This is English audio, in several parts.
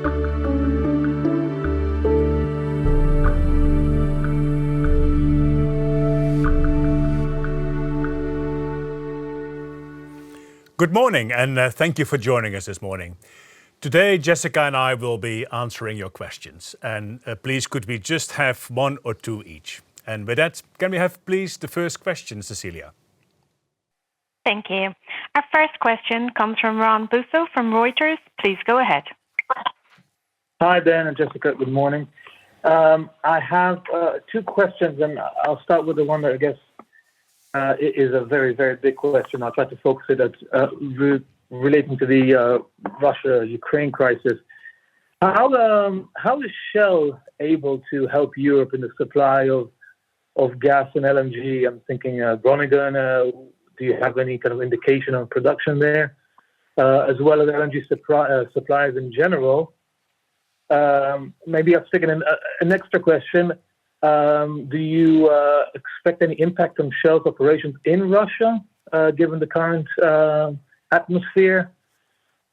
Good morning, and thank you for joining us this morning. Today, Jessica and I will be answering your questions. And please, could we just have one or two each? And with that, can we have, please, the first question, Cecilia? Thank you. Our first question comes from Ron Busso from Reuters. Please go ahead. Hi, Ben and Jessica. Good morning. I have two questions, and I'll start with the one that I guess is a very, very big question. I'll try to focus it at relating to the Russia-Ukraine crisis. How is Shell able to help Europe in the supply of gas and LNG? I'm thinking Groningen. Do you have any kind of indication on production there, as well as LNG supplies in general? Maybe I'll stick in an extra question. Do you expect any impact on Shell's operations in Russia, given the current atmosphere?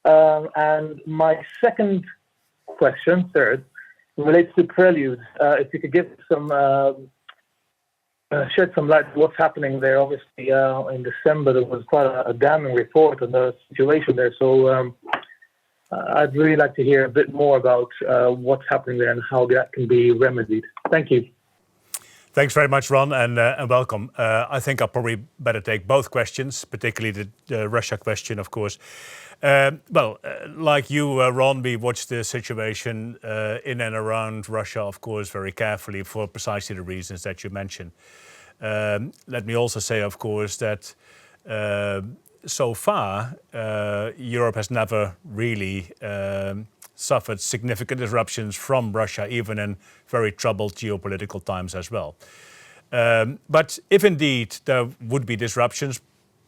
And my second question, third, relates to Prelude. If you could give some shed some light on what's happening there. Obviously, in December there was quite a damning report on the situation there. So I'd really like to hear a bit more about what's happening there and how that can be remedied. Thank you. Thanks very much, Ron, and welcome. I think I'll probably better take both questions, particularly the Russia question, of course. Like you, Ron, we watched the situation in and around Russia, of course, very carefully for precisely the reasons that you mentioned. Let me also say, of course, that so far, Europe has never really suffered significant disruptions from Russia, even in very troubled geopolitical times as well. But if indeed there would be disruptions,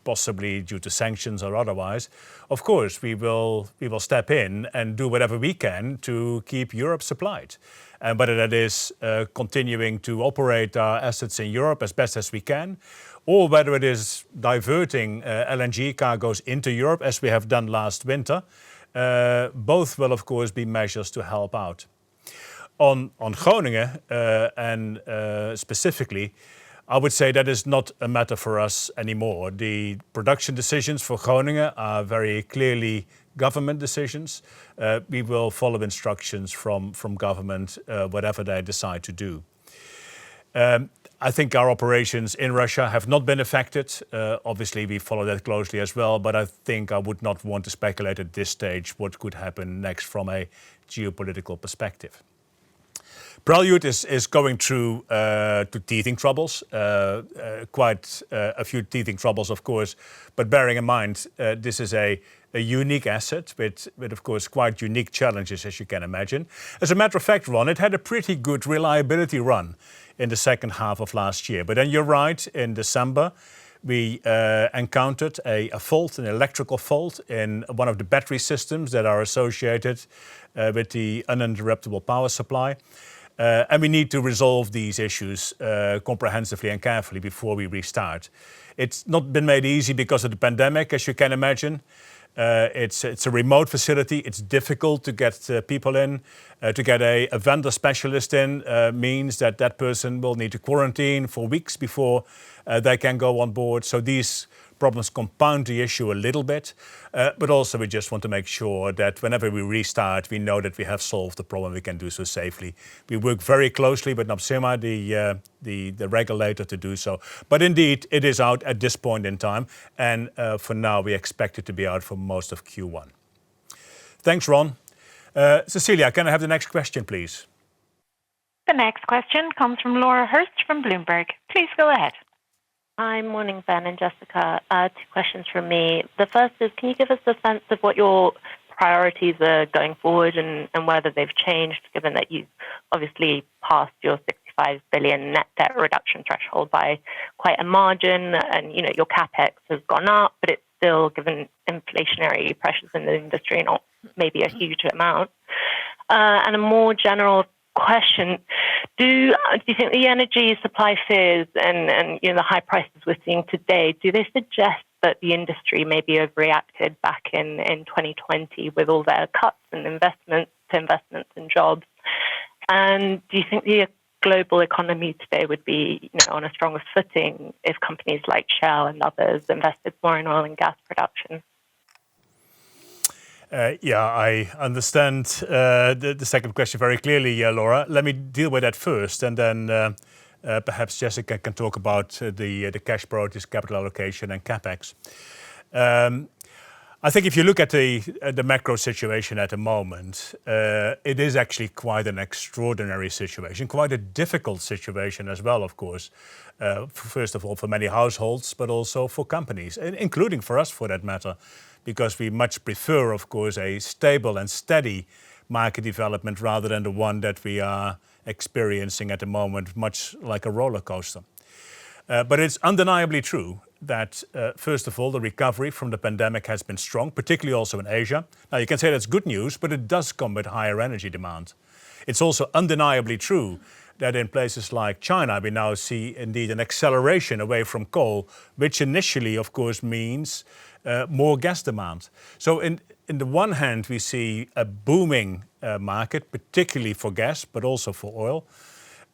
possibly due to sanctions or otherwise, of course we will step in and do whatever we can to keep Europe supplied. And whether that is continuing to operate our assets in Europe as best as we can, or whether it is diverting LNG cargoes into Europe as we have done last winter, both will of course be measures to help out. On Groningen and specifically, I would say that is not a matter for us anymore. The production decisions for Groningen are very clearly government decisions. We will follow instructions from government, whatever they decide to do. I think our operations in Russia have not been affected. Obviously, we follow that closely as well, but I think I would not want to speculate at this stage what could happen next from a geopolitical perspective. Prelude is going through to teething troubles, quite a few teething troubles, of course, but bearing in mind this is a unique asset with, of course, quite unique challenges, as you can imagine. As a matter of fact, Ron, it had a pretty good reliability run in the second half of last year. But then you're right, in December, we encountered a fault, an electrical fault in one of the battery systems that are associated with the uninterruptible power supply. And we need to resolve these issues comprehensively and carefully before we restart. It's not been made easy because of the pandemic, as you can imagine. It's a remote facility. It's difficult to get people in. To get a vendor specialist in means that that person will need to quarantine for weeks before they can go on board. So these problems compound the issue a little bit. But also we just want to make sure that whenever we restart, we know that we have solved the problem. We can do so safely. We work very closely with NAPSIMA, the regulator, to do so. But indeed, it is out at this point in time. And for now, we expect it to be out for most of Q1. Thanks, Ron. Cecilia, can I have the next question, please? The next question comes from Laura Hurst from Bloomberg. Please go ahead. Hi, morning, Ben and Jessica. Two questions from me. The first is, can you give us a sense of what your priorities are going forward and whether they've changed, given that you've obviously passed your 65 billion net debt reduction threshold by quite a margin, and your capex has gone up, but it's still, given inflationary pressures in the industry, not maybe a huge amount. And a more general question: do you think the energy supply fears and the high prices we're seeing today, do they suggest that the industry maybe overreacted back in 2020 with all their cuts and investments to investments and jobs? And do you think the global economy today would be on a stronger footing if companies like Shell and others invested more in oil and gas production? I understand the second question very clearly, Laura. Let me deal with that first, and then perhaps Jessica can talk about the cash priorities, capital allocation, and capex. I think if you look at the macro situation at the moment, it is actually quite an extraordinary situation, quite a difficult situation as well, of course. First of all, for many households, but also for companies, including for us, for that matter, because we much prefer, of course, a stable and steady market development rather than the one that we are experiencing at the moment, much like a roller coaster. But it's undeniably true that, first of all, the recovery from the pandemic has been strong, particularly also in Asia. Now, you can say that's good news, but it does come with higher energy demand. It's also undeniably true that in places like China, we now see indeed an acceleration away from coal, which initially, of course, means more gas demand. So in the one hand, we see a booming market, particularly for gas, but also for oil.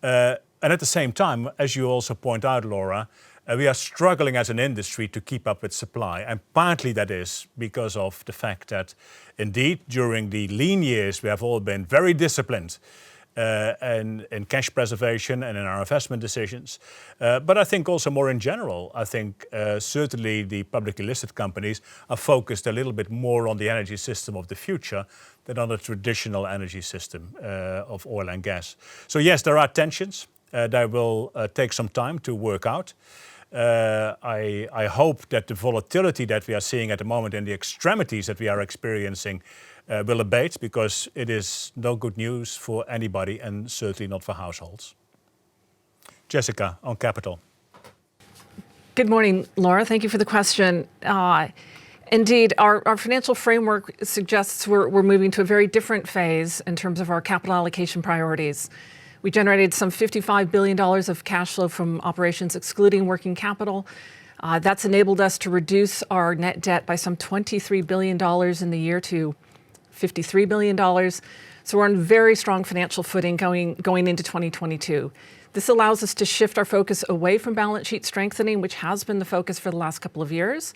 And at the same time, as you also point out, Laura, we are struggling as an industry to keep up with supply. And partly that is because of the fact that indeed during the lean years, we have all been very disciplined in cash preservation and in our investment decisions. But I think also more in general, I think certainly the publicly listed companies are focused a little bit more on the energy system of the future than on the traditional energy system of oil and gas. So yes, there are tensions. That will take some time to work out. I hope that the volatility that we are seeing at the moment and the extremities that we are experiencing will abate, because it is no good news for anybody and certainly not for households. Jessica, on capital. Good morning, Laura. Thank you for the question. Indeed, our financial framework suggests we're moving to a very different phase in terms of our capital allocation priorities. We generated some $55 billion of cash flow from operations, excluding working capital. That's enabled us to reduce our net debt by some $23 billion in the year to $53 billion. So we're on very strong financial footing going into 2022. This allows us to shift our focus away from balance sheet strengthening, which has been the focus for the last couple of years,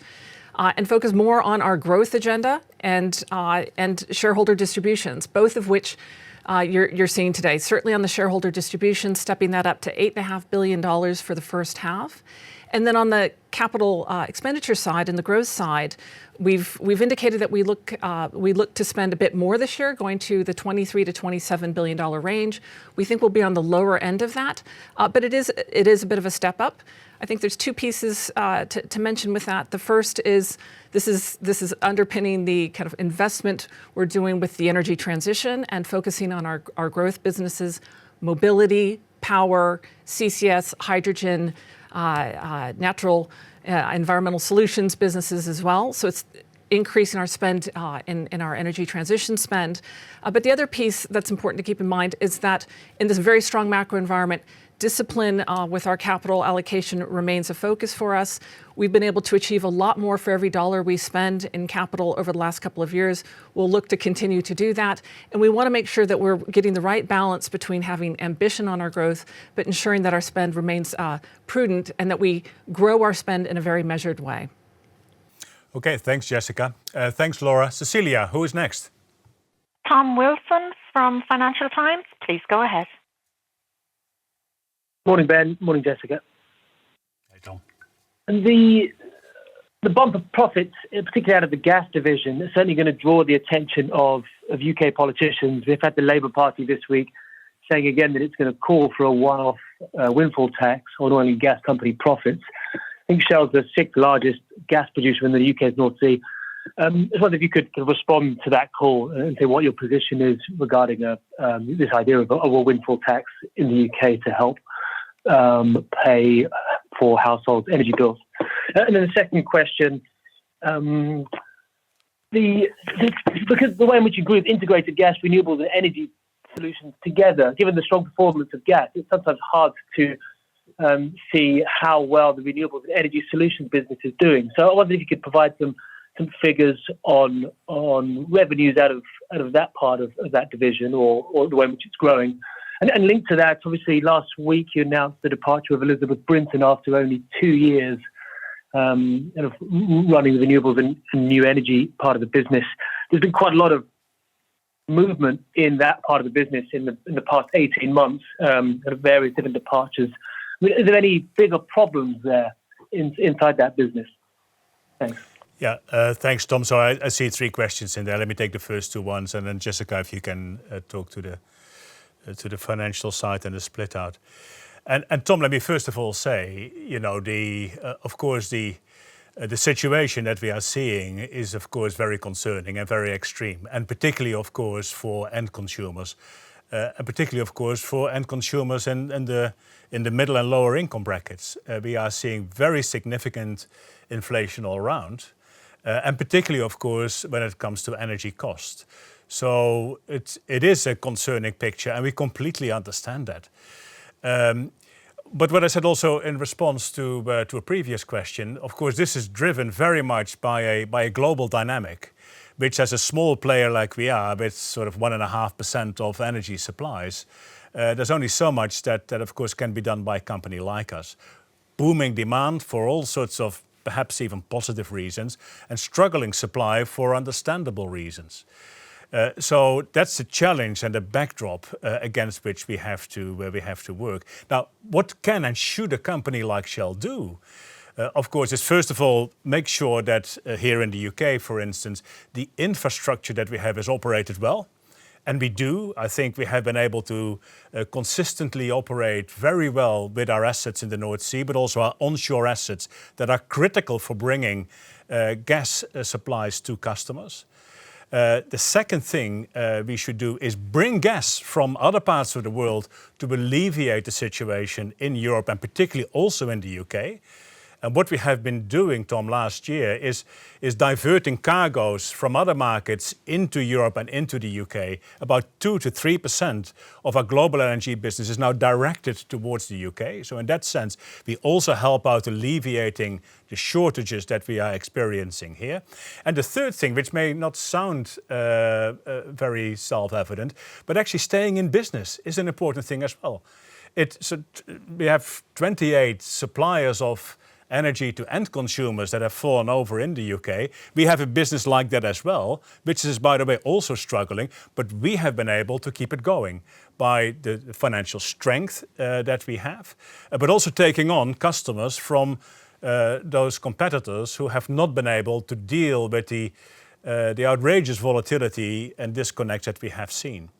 and focus more on our growth agenda and shareholder distributions, both of which you're seeing today. Certainly on the shareholder distribution, stepping that up to $8.5 billion for the first half. And then on the capital expenditure side and the growth side, we've indicated that we look to spend a bit more this year, going to the $23 to $27 billion range. We think we'll be on the lower end of that, but it is a bit of a step up. I think there's two pieces to mention with that. The first is this is underpinning the kind of investment we're doing with the energy transition and focusing on our growth businesses, mobility, power, CCS, hydrogen, natural environmental solutions businesses as well. So it's increasing our spend in our energy transition spend. But the other piece that's important to keep in mind is that in this very strong macro environment, discipline with our capital allocation remains a focus for us. We've been able to achieve a lot more for every dollar we spend in capital over the last couple of years. We'll look to continue to do that. And we want to make sure that we're getting the right balance between having ambition on our growth, but ensuring that our spend remains prudent and that we grow our spend in a very measured way. Okay, thanks, Jessica. Thanks, Laura. Cecilia, who is next? Tom Wilson from Financial Times. Please go ahead. Morning, Ben. Morning, Jessica. Hey, Tom. And the bump of profits, particularly out of the gas division, is certainly going to draw the attention of UK politicians. We've had the Labour Party this week saying again that it's going to call for a one-off windfall tax on oil and gas company profits. I think Shell's the sixth largest gas producer in the UK's North Sea. I just wonder if you could respond to that call and say what your position is regarding this idea of a windfall tax in the UK to help pay for household energy bills. And then the second question, because the way in which you group integrated gas, renewables and energy solutions together, given the strong performance of gas, it's sometimes hard to see how well the renewables and energy solutions business is doing. So I wonder if you could provide some some figures on revenues out of that part of that division or the way in which it's growing. And linked to that, obviously, last week you announced the departure of Elizabeth Brinton after only 2 years running the renewables and new energy part of the business. There's been quite a lot of movement in that part of the business in the past 18 months, various different departures. I mean, are there any bigger problems there inside that business? Thanks. Yeah, thanks, Tom. So I see 3 questions in there. Let me take the first 2 ones, and then Jessica, if you can talk to the financial side and the split out. And Tom, let me first of all say, of course, the situation that we are seeing is, of course, very concerning and very extreme, and particularly, of course, for end consumers, and particularly, of course, for end consumers in the middle and lower income brackets. We are seeing very significant inflation all around, and particularly, of course, when it comes to energy cost. So it is a concerning picture, and we completely understand that. But what I said also in response to a previous question, of course, this is driven very much by a global dynamic, which as a small player like we are, with sort of 1.5% of energy supplies, there's only so much that of course can be done by a company like us. Booming demand for all sorts of perhaps even positive reasons, and struggling supply for understandable reasons. So that's the challenge and the backdrop against which we have to work. Now, what can and should a company like Shell do? Of course, is first of all make sure that here in the UK, for instance, the infrastructure that we have is operated well. And we do. I think we have been able to consistently operate very well with our assets in the North Sea, but also our onshore assets that are critical for bringing gas supplies to customers. The second thing we should do is bring gas from other parts of the world to alleviate the situation in Europe and particularly also in the UK. And what we have been doing, Tom, last year is diverting cargoes from other markets into Europe and into the UK. About 2 to 3% of our global LNG business is now directed towards the UK. So in that sense, we also help out alleviating the shortages that we are experiencing here. And the third thing, which may not sound very self-evident, but actually staying in business is an important thing as well. We have 28 suppliers of energy to end consumers that have fallen over in the UK. We have a business like that as well, which is, by the way, also struggling, but we have been able to keep it going by the financial strength that we have, but also taking on customers from those competitors who have not been able to deal with the outrageous volatility and disconnect that we have seen.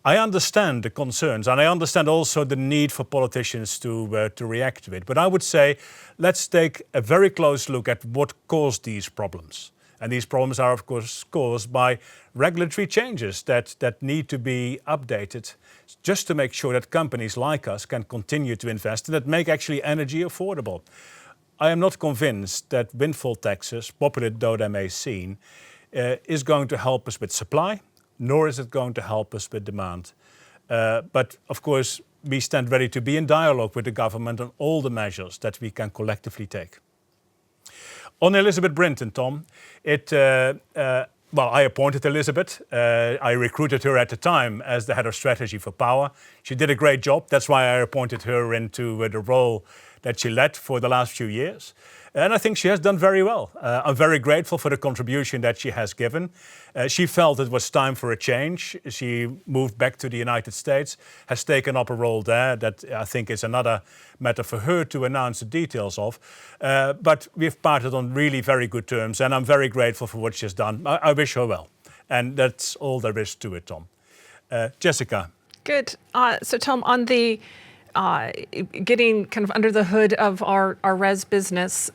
I understand the concerns, and I understand also the need for politicians to react to it. But I would say, let's take a very close look at what caused these problems. And these problems are, of course, caused by regulatory changes that need to be updated just to make sure that companies like us can continue to invest and that make actually energy affordable. I am not convinced that windfall taxes, popular though they may seem, is going to help us with supply, nor is it going to help us with demand. But of course, we stand ready to be in dialogue with the government on all the measures that we can collectively take. On Elizabeth Brinton, Tom, I appointed Elizabeth. I recruited her at the time as the head of strategy for power. She did a great job. That's why I appointed her into the role that she led for the last few years. And I think she has done very well. I'm very grateful for the contribution that she has given. She felt it was time for a change. She moved back to the United States, has taken up a role there that I think is another matter for her to announce the details of. But we've parted on really very good terms, and I'm very grateful for what she's done. I wish her well. And that's all there is to it, Tom. Jessica. Good. So, Tom, on the getting kind of under the hood of our RES business,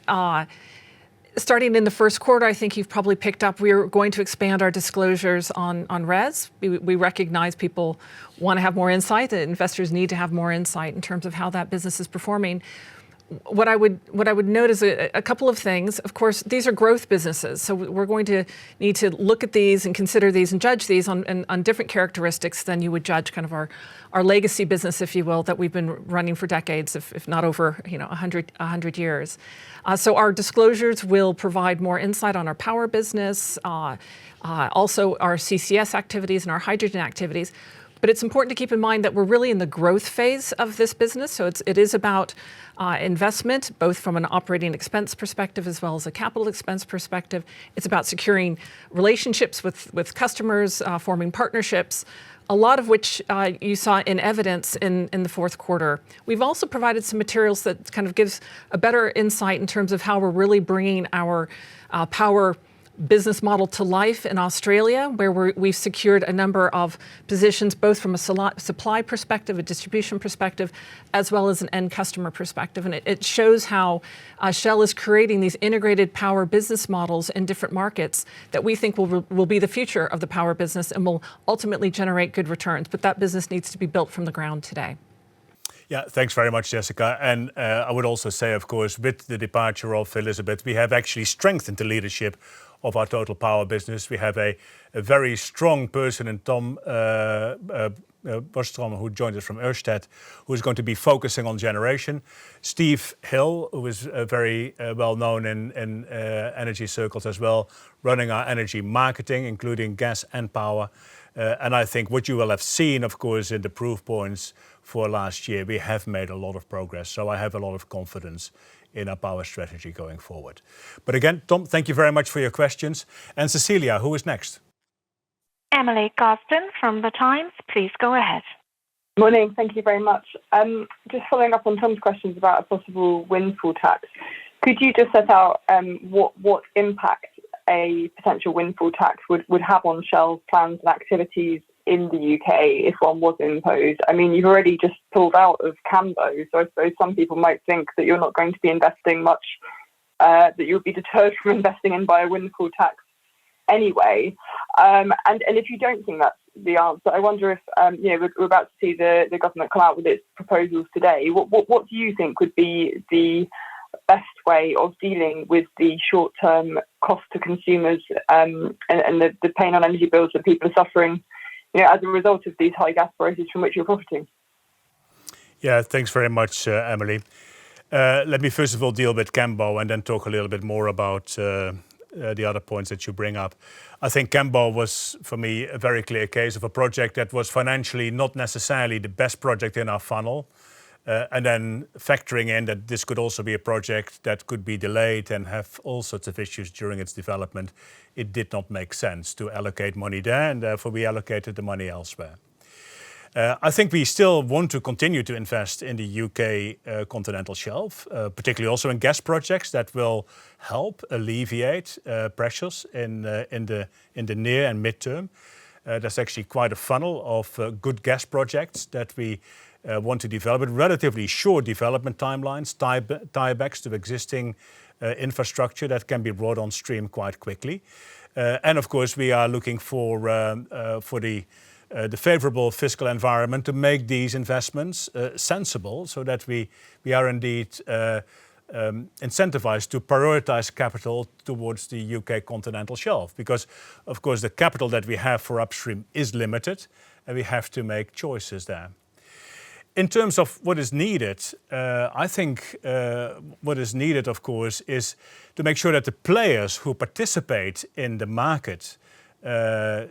starting in the first quarter, I think you've probably picked up, we're going to expand our disclosures on RES. We recognize people want to have more insight, that investors need to have more insight in terms of how that business is performing. what I would note is a couple of things. Of course, these are growth businesses, so we're going to need to look at these and consider these and judge these on different characteristics than you would judge kind of our legacy business, if you will, that we've been running for decades, if not over 100 years. So our disclosures will provide more insight on our power business, also our CCS activities and our hydrogen activities. But it's important to keep in mind that we're really in the growth phase of this business. So it is about investment, both from an operating expense perspective as well as a capital expense perspective. It's about securing relationships with customers, forming partnerships, a lot of which you saw in evidence in the fourth quarter. We've also provided some materials that kind of gives a better insight in terms of how we're really bringing our power business model to life in Australia, where we've secured a number of positions, both from a supply perspective, a distribution perspective, as well as an end customer perspective. And it shows how Shell is creating these integrated power business models in different markets that we think will be the future of the power business and will ultimately generate good returns. But that business needs to be built from the ground today. Yeah, thanks very much, Jessica. And I would also say, of course, with the departure of Elizabeth, we have actually strengthened the leadership of our total power business. We have a very strong person in Tom Bostrom, who joined us from Ørsted, who is going to be focusing on generation. Steve Hill, who is very well known in energy circles as well, running our energy marketing, including gas and power. And I think what you will have seen, of course, in the proof points for last year, we have made a lot of progress. So I have a lot of confidence in our power strategy going forward. But again, Tom, thank you very much for your questions. And Cecilia, who is next? Emily Gosden from The Times, please go ahead. Morning, thank you very much. Just following up on Tom's questions about a possible windfall tax, could you just set out what impact a potential windfall tax would have on Shell's plans and activities in the UK if one was imposed? I mean, you've already just pulled out of Cambo, so I suppose some people might think that you're not going to be investing much, that you'll be deterred from investing in by a windfall tax anyway. And if you don't think that's the answer, I wonder if we're about to see the government come out with its proposals today. What do you think would be the best way of dealing with the short-term cost to consumers and the pain on energy bills that people are suffering, as a result of these high gas prices from which you're profiting? Yeah, thanks very much, Emily. Let me first of all deal with Cambo and then talk a little bit more about the other points that you bring up. I think Cambo was, for me, a very clear case of a project that was financially not necessarily the best project in our funnel. And then factoring in that this could also be a project that could be delayed and have all sorts of issues during its development, it did not make sense to allocate money there, and therefore we allocated the money elsewhere. I think we still want to continue to invest in the UK continental shelf, particularly also in gas projects that will help alleviate pressures in the near and midterm. There's actually quite a funnel of good gas projects that we want to develop at relatively short development timelines, tiebacks to existing infrastructure that can be brought on stream quite quickly. And of course, we are looking for the favorable fiscal environment to make these investments sensible, so that we are indeed incentivized to prioritize capital towards the UK continental shelf. Because, of course, the capital that we have for upstream is limited, and we have to make choices there. In terms of what is needed, I think what is needed, of course, is to make sure that the players who participate in the market,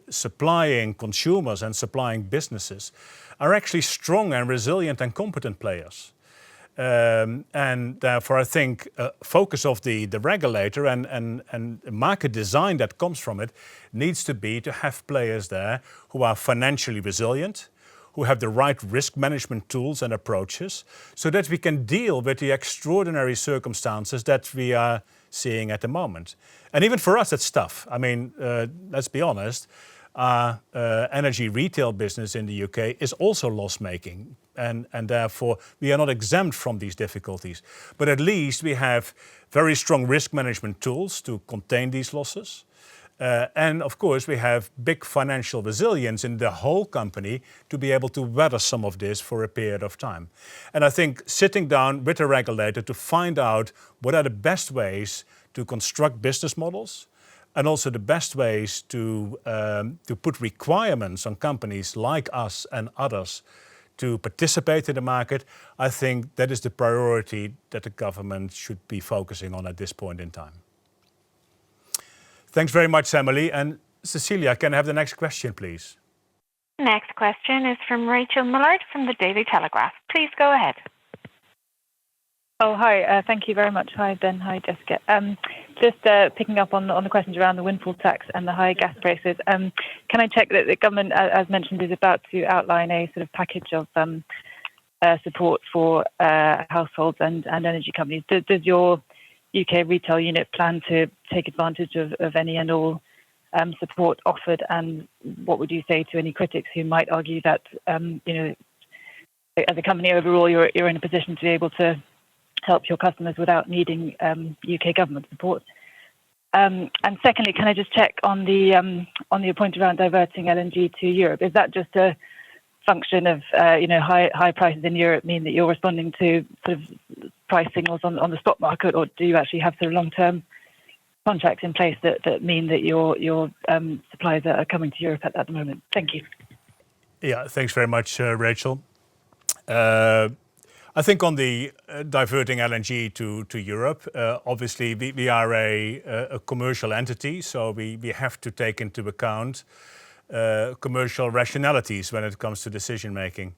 supplying consumers and supplying businesses, are actually strong and resilient and competent players. And therefore, I think focus of the regulator and market design that comes from it needs to be to have players there who are financially resilient, who have the right risk management tools and approaches, so that we can deal with the extraordinary circumstances that we are seeing at the moment. And even for us, it's tough. I mean, let's be honest, our energy retail business in the UK is also loss-making, and therefore we are not exempt from these difficulties. But at least we have very strong risk management tools to contain these losses. And of course, we have big financial resilience in the whole company to be able to weather some of this for a period of time. And I think sitting down with the regulator to find out what are the best ways to construct business models, and also the best ways to put requirements on companies like us and others to participate in the market, I think that is the priority that the government should be focusing on at this point in time. Thanks very much, Emily. And Cecilia, can I have the next question, please? Next question is from Rachel Millard from the Daily Telegraph. Please go ahead. Oh, hi. Thank you very much. Hi, Ben. Hi, Jessica. Just picking up on the questions around the windfall tax and the high gas prices. Can I check that the government, as mentioned, is about to outline a sort of package of support for households and energy companies? Does your UK retail unit plan to take advantage of any and all support offered? And what would you say to any critics who might argue that, as a company overall, you're in a position to be able to help your customers without needing UK government support? And secondly, can I just check on the point around diverting LNG to Europe? Is that just a function of high prices in Europe mean that you're responding to sort of price signals on the spot market, or do you actually have sort of long-term contracts in place that mean that your suppliers are coming to Europe at the moment? Thank you. Yeah, thanks very much, Rachel. I think on the diverting LNG to Europe, obviously we are a commercial entity, so we have to take into account commercial rationalities when it comes to decision making.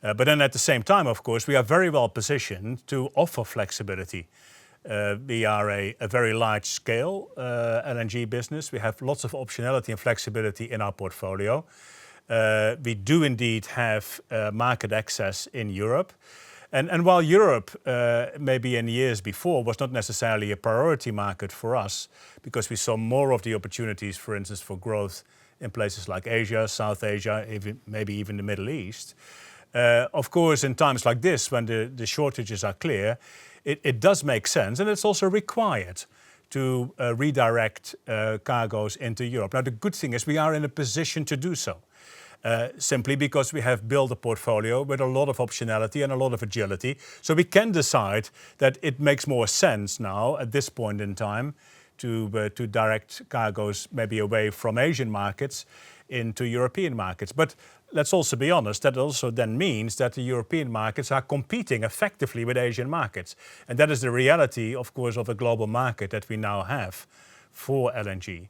But then at the same time, of course, we are very well positioned to offer flexibility. We are a very large scale LNG business. We have lots of optionality and flexibility in our portfolio. We do indeed have market access in Europe. And while Europe, maybe in years before, was not necessarily a priority market for us, because we saw more of the opportunities, for instance, for growth in places like Asia, South Asia, maybe even the Middle East. Of course, in times like this, when the shortages are clear, it does make sense, and it's also required to redirect cargoes into Europe. Now, the good thing is we are in a position to do so. Simply because we have built a portfolio with a lot of optionality and a lot of agility. So we can decide that it makes more sense now at this point in time to direct cargoes maybe away from Asian markets into European markets. But let's also be honest, that also then means that the European markets are competing effectively with Asian markets. And that is the reality, of course, of a global market that we now have for LNG.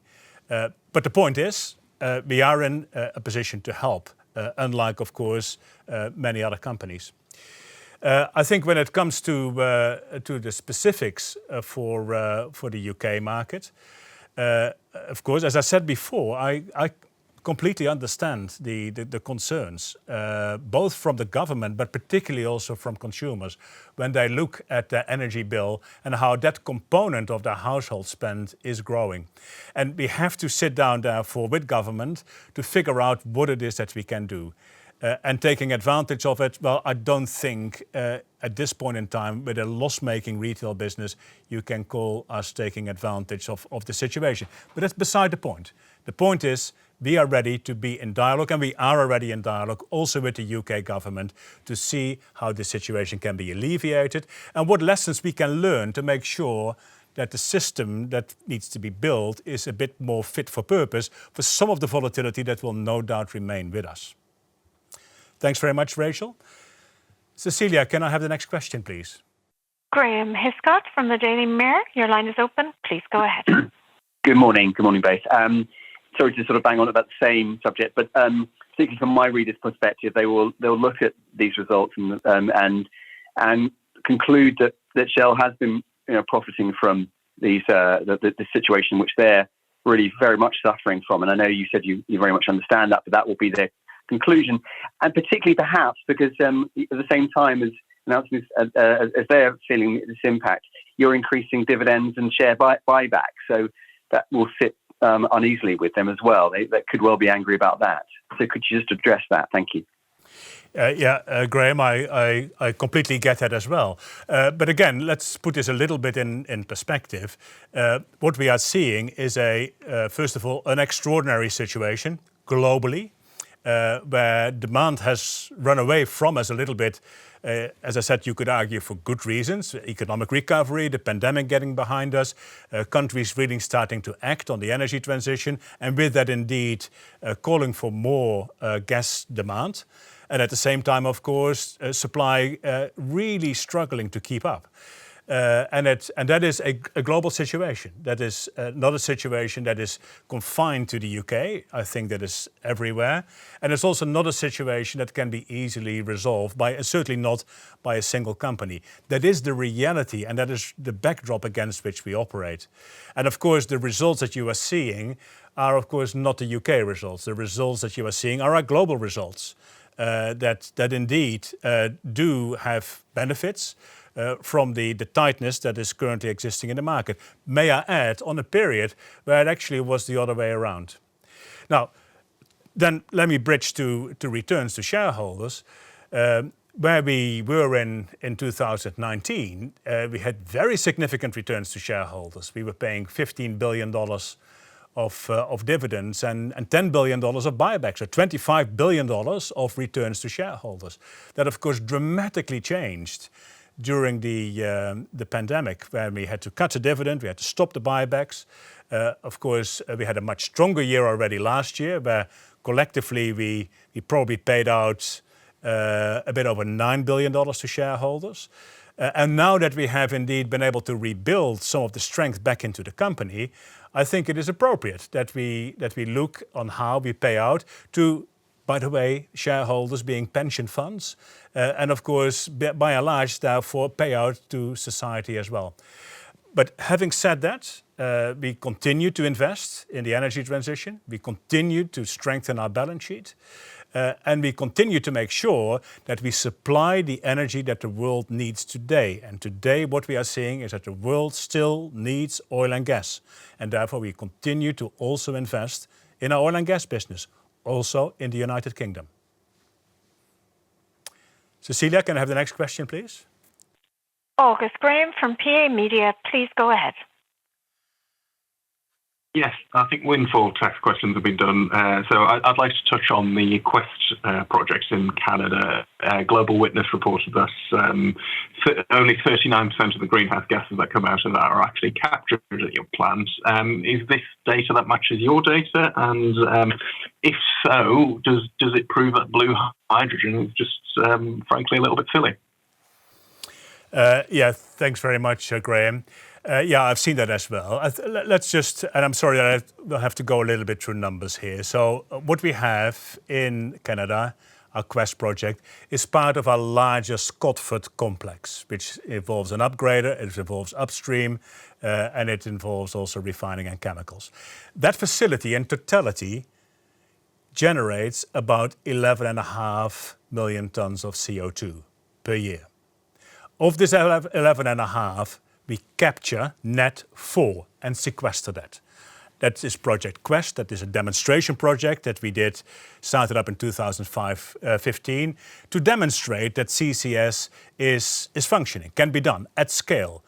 But the point is, we are in a position to help, unlike, of course, many other companies. I think when it comes to the specifics for the UK market, of course, as I said before, I completely understand the concerns, both from the government, but particularly also from consumers, when they look at the energy bill and how that component of their household spend is growing. And we have to sit down, therefore, with government to figure out what it is that we can do. And taking advantage of it, well, I don't think at this point in time, with a loss-making retail business, you can call us taking advantage of the situation. But that's beside the point. The point is, we are ready to be in dialogue, and we are already in dialogue also with the UK government to see how the situation can be alleviated and what lessons we can learn to make sure that the system that needs to be built is a bit more fit for purpose for some of the volatility that will no doubt remain with us. Thanks very much, Rachel. Cecilia, can I have the next question, please? Graham Hiscott from the Daily Mirror. Your line is open. Please go ahead. Good morning. Good morning, both. Sorry to sort of bang on about the same subject, but particularly from my readers' perspective, they'll look at these results and conclude that Shell has been profiting from these the situation which they're really very much suffering from. And I know you said you very much understand that, but that will be their conclusion. And particularly perhaps because at the same time as announcements, as they're feeling this impact, you're increasing dividends and share buyback. So that will sit uneasily with them as well. They could well be angry about that. So could you just address that? Thank you. Graham, I completely get that as well. But again, let's put this a little bit in perspective. What we are seeing is first of all, an extraordinary situation globally, where demand has run away from us a little bit. As I said, you could argue for good reasons: economic recovery, the pandemic getting behind us, countries really starting to act on the energy transition, and with that, indeed, calling for more gas demand. And at the same time, of course, supply really struggling to keep up. And that is a global situation. That is not a situation that is confined to the UK. I think that is everywhere. And it's also not a situation that can be easily resolved certainly not by a single company. That is the reality, and that is the backdrop against which we operate. And of course, the results that you are seeing are, of course, not the UK results. The results that you are seeing are our global results. That indeed do have benefits from the tightness that is currently existing in the market. May I add, on a period where it actually was the other way around. Now, then let me bridge to returns to shareholders. Where we were in 2019, we had very significant returns to shareholders. We were paying $15 billion of dividends and $10 billion of buybacks, so $25 billion of returns to shareholders. That, of course, dramatically changed during the pandemic, where we had to cut the dividend, we had to stop the buybacks. Of course, we had a much stronger year already last year, where collectively we probably paid out a bit over $9 billion to shareholders. And now that we have indeed been able to rebuild some of the strength back into the company, I think it is appropriate that we look on how we pay out to, by the way, shareholders being pension funds, and of course, by and large, therefore, pay out to society as well. But having said that, we continue to invest in the energy transition, we continue to strengthen our balance sheet, and we continue to make sure that we supply the energy that the world needs today. And today what we are seeing is that the world still needs oil and gas. And therefore we continue to also invest in our oil and gas business, also in the United Kingdom. Cecilia, can I have the next question, please? August Graham from PA Media, please go ahead. Yes, I think windfall tax questions have been done. So I'd like to touch on the Quest projects in Canada. Global Witness reported that only 39% of the greenhouse gases that come out of that are actually captured at your plant. Is this data that matches your data? And if so, does it prove that blue hydrogen is just, frankly, a little bit silly? Yeah, thanks very much, Graham. Yeah, I've seen that as well. Let's just, and I'm sorry that I will have to go a little bit through numbers here. So what we have in Canada, our Quest project, is part of our larger Scotford complex, which involves an upgrader, it involves upstream, and it involves also refining and chemicals. That facility in totality generates about 11.5 million tons of CO2 per year. Of this 11.5, we capture net 4 and sequester that. That is Project Quest. That is a demonstration project that we started up in 2015 to demonstrate that CCS is functioning, can be done at scale.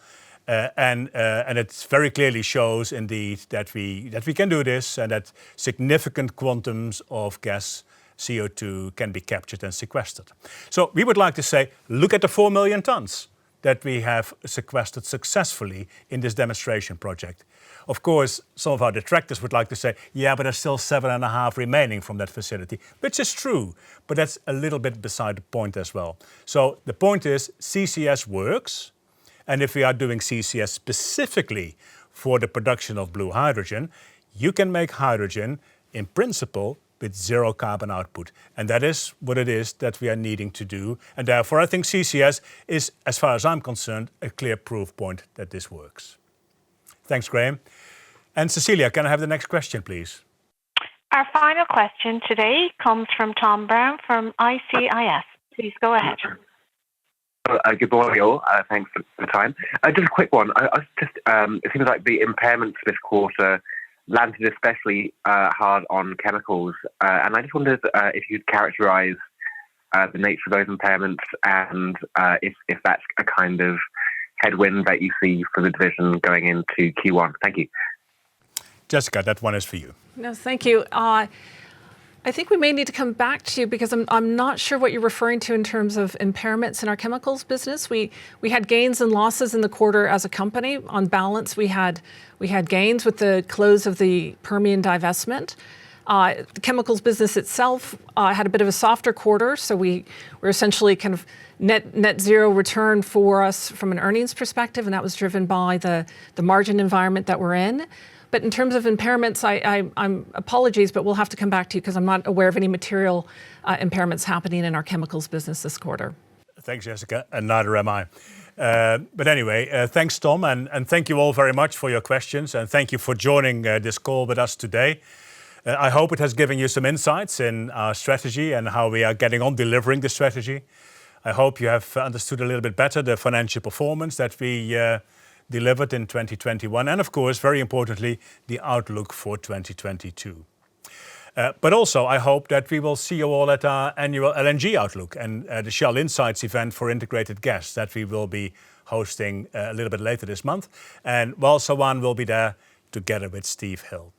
And it very clearly shows indeed that we can do this and that significant quantums of gas CO2 can be captured and sequestered. So we would like to say, look at the 4 million tons that we have sequestered successfully in this demonstration project. Of course, some of our detractors would like to say, yeah, but there's still 7.5 remaining from that facility, which is true, but that's a little bit beside the point as well. So the point is CCS works, and if we are doing CCS specifically for the production of blue hydrogen, you can make hydrogen in principle with zero carbon output. And that is what it is that we are needing to do. And therefore, I think CCS is, as far as I'm concerned, a clear proof point that this works. Thanks, Graham. And Cecilia, can I have the next question, please? Our final question today comes from Tom Brown from ICIS. Please go ahead. Good morning, all. Thanks for the time. Just a quick one. It seems like the impairments this quarter landed especially hard on chemicals. And I just wondered if you'd characterise the nature of those impairments, and if that's a kind of headwind that you see for the division going into Q1. Thank you. Jessica, that one is for you. No, thank you. I think we may need to come back to you because I'm not sure what you're referring to in terms of impairments in our chemicals business. We had gains and losses in the quarter as a company. On balance, we had gains with the close of the Permian divestment. The chemicals business itself had a bit of a softer quarter, so we're essentially kind of net zero return for us from an earnings perspective, and that was driven by the margin environment that we're in. But in terms of impairments, I'm apologies, but we'll have to come back to you because I'm not aware of any material impairments happening in our chemicals business this quarter. Thanks, Jessica, and neither am I. But anyway, thanks, Tom, and thank you all very much for your questions, and thank you for joining this call with us today. I hope it has given you some insights in our strategy and how we are getting on delivering the strategy. I hope you have understood a little bit better the financial performance that we delivered in 2021, and of course, very importantly, the outlook for 2022. But also, I hope that we will see you all at our annual LNG Outlook and the Shell Insights event for integrated gas that we will be hosting a little bit later this month. And Sawan will be there together with Steve Hill.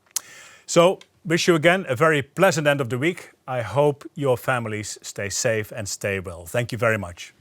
So, wish you again a very pleasant end of the week. I hope your families stay safe and stay well. Thank you very much.